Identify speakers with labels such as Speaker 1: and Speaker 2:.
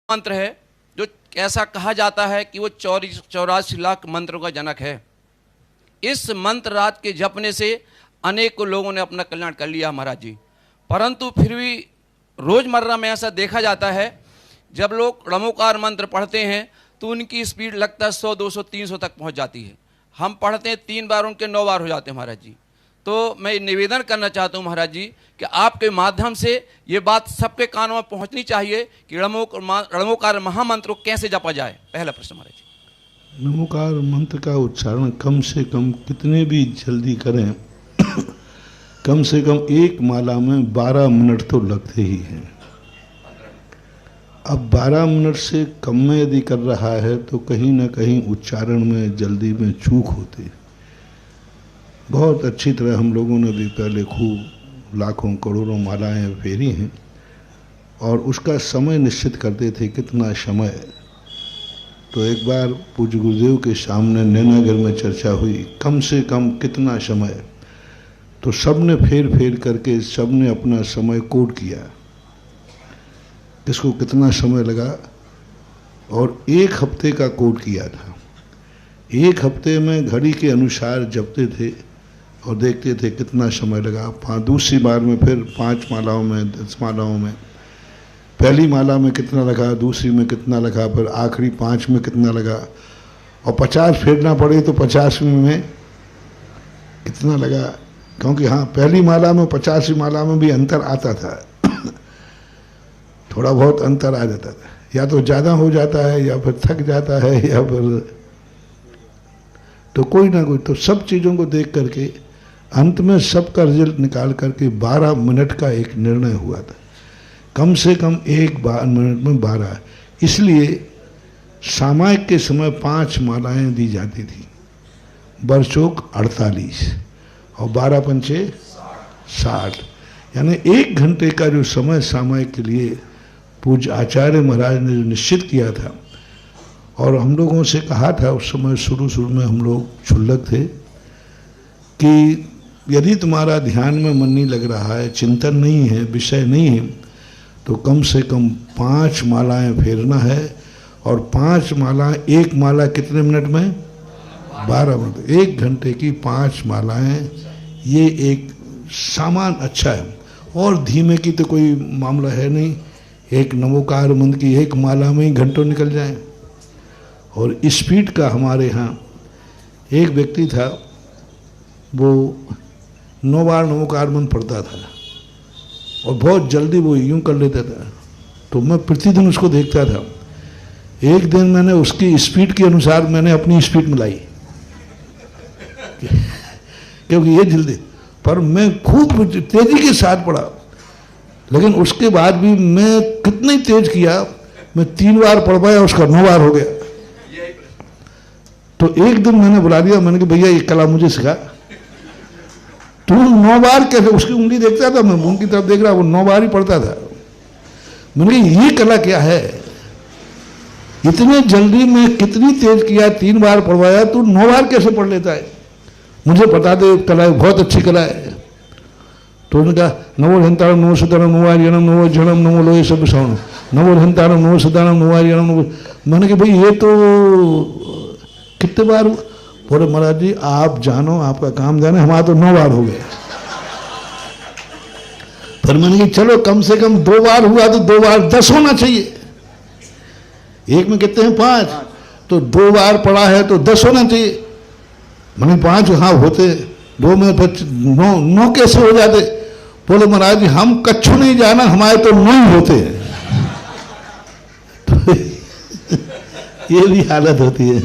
Speaker 1: मंत्र है जो ऐसा कहा जाता है कि वो 84 लाख मंत्रों का जनक है। इस मंत्र रात के जपने से अनेकों लोगों ने अपना कल्याण कर लिया महाराज जी। परंतु फिर भी रोजमर्रा में ऐसा देखा जाता है, जब लोग णमोकार मंत्र पढ़ते हैं तो उनकी स्पीड लगता है 100, 200, 300 तक पहुंच जाती है। हम पढ़ते हैं 3 बार, उनके 9 बार हो जाते हैं महाराज जी। तो मैं निवेदन करना चाहता हूं महाराज जी कि आपके माध्यम से ये बात सबके कानों में पहुंचनी चाहिए कि णमोकार महामंत्र को कैसे जपा जाए। पहला प्रश्न महाराज जी।
Speaker 2: नमोकार मंत्र का उच्चारण कम से कम कितने भी जल्दी करें कम से कम एक माला में 12 मिनट तो लगते ही हैं। अब 12 मिनट से कम में यदि कर रहा है तो कहीं ना कहीं उच्चारण में जल्दी में चूक होती है। बहुत अच्छी तरह हम लोगों ने भी पहले खूब लाखों करोड़ों मालाएं फेरी हैं और उसका समय निश्चित करते थे कितना समय। तो एक बार पूज्य गुरुदेव के सामने नैनागर में चर्चा हुई कम से कम कितना समय, तो सब ने फेर फेर करके सब ने अपना समय कोड किया, किसको कितना समय लगा, और 1 हफ्ते का कोड किया था। 1 हफ्ते में घड़ी के अनुसार जपते थे और देखते थे कितना समय लगा। दूसरी बार में फिर 5 मालाओं में 10 मालाओं में पहली माला में कितना लगा, दूसरी में कितना लगा, फिर आखिरी 5 में कितना लगा, और 50 फेरना पड़े तो 50 में कितना लगा। क्योंकि हाँ, पहली माला में 50वीं माला में भी अंतर आता था थोड़ा बहुत अंतर आ जाता था, या तो ज़्यादा हो जाता है या फिर थक जाता है या फिर तो कोई ना कोई, तो सब चीज़ों को देख करके अंत में सबका रिजल्ट निकाल करके 12 मिनट का एक निर्णय हुआ था। कम से कम 1 मिनट में 12। इसलिए सामायिक के समय 5 मालाएं दी जाती थी, बरचौक 48 और 12 पंचे 60, यानी 1 घंटे का जो समय सामायिक के लिए पूज्य आचार्य महाराज ने जो निश्चित किया था। और हम लोगों से कहा था उस समय, शुरू में हम लोग क्षुल्लक थे, कि यदि तुम्हारा ध्यान में मन नहीं लग रहा है, चिंतन नहीं है, विषय नहीं है, तो कम से कम 5 मालाएं फेरना है। और 5 मालाएं, 1 माला कितने मिनट में? 12 मिनट। 1 घंटे की 5 मालाएं, ये एक सामान अच्छा है। और धीमे की तो कोई मामला है नहीं, एक नमोकार मंत्र की 1 माला में ही घंटों निकल जाए। और स्पीड का हमारे यहाँ एक व्यक्ति था, वो 9 बार नमोकार मंत्र पढ़ता था और बहुत जल्दी वो यूं कर लेता था। तो मैं प्रतिदिन उसको देखता था। एक दिन मैंने उसकी स्पीड के अनुसार मैंने अपनी स्पीड मिलाई क्योंकि ये जल्दी, पर मैं खूब तेजी के साथ पढ़ा। लेकिन उसके बाद भी मैं कितना ही तेज किया, मैं 3 बार पढ़ पाया, उसका 9 बार हो गया। तो एक दिन मैंने बुला लिया, मैंने कहा भैया ये कला मुझे सिखा, तू 9 बार कैसे? उसकी उंगली देखता था, मैं उनकी तरफ देख रहा, वो 9 बार ही पढ़ता था। मैंने कहा ये कला क्या है, इतने जल्दी में कितनी तेज किया, 3 बार पढ़वाया, तू 9 बार कैसे पढ़ लेता है? मुझे बता दे, कला बहुत अच्छी कला है। तो उन्होंने कहा नमो हंतारम नमो सदानम नमो आर्यनम नमो जनम नमो लोहे सब श्रवणम नमो हंतारम नमो सदानम नमो आर्यनम नमो। मैंने कहा भाई ये तो कितने बार? बोले महाराज जी आप जानो, आपका काम जाने, हमारा तो 9 बार हो गया। पर मैंने कहा चलो कम से कम 2 बार हुआ तो 2 बार 10 होना चाहिए। एक में कितने हैं? 5, तो 2 बार पढ़ा है तो 10 होना चाहिए। मैंने 5 हाँ होते, 2 में 9 कैसे हो जाते? बोले महाराज जी हम कच्छु नहीं जाना, हमारे तो 9 ही होते हैं। तो ये भी हालत होती है।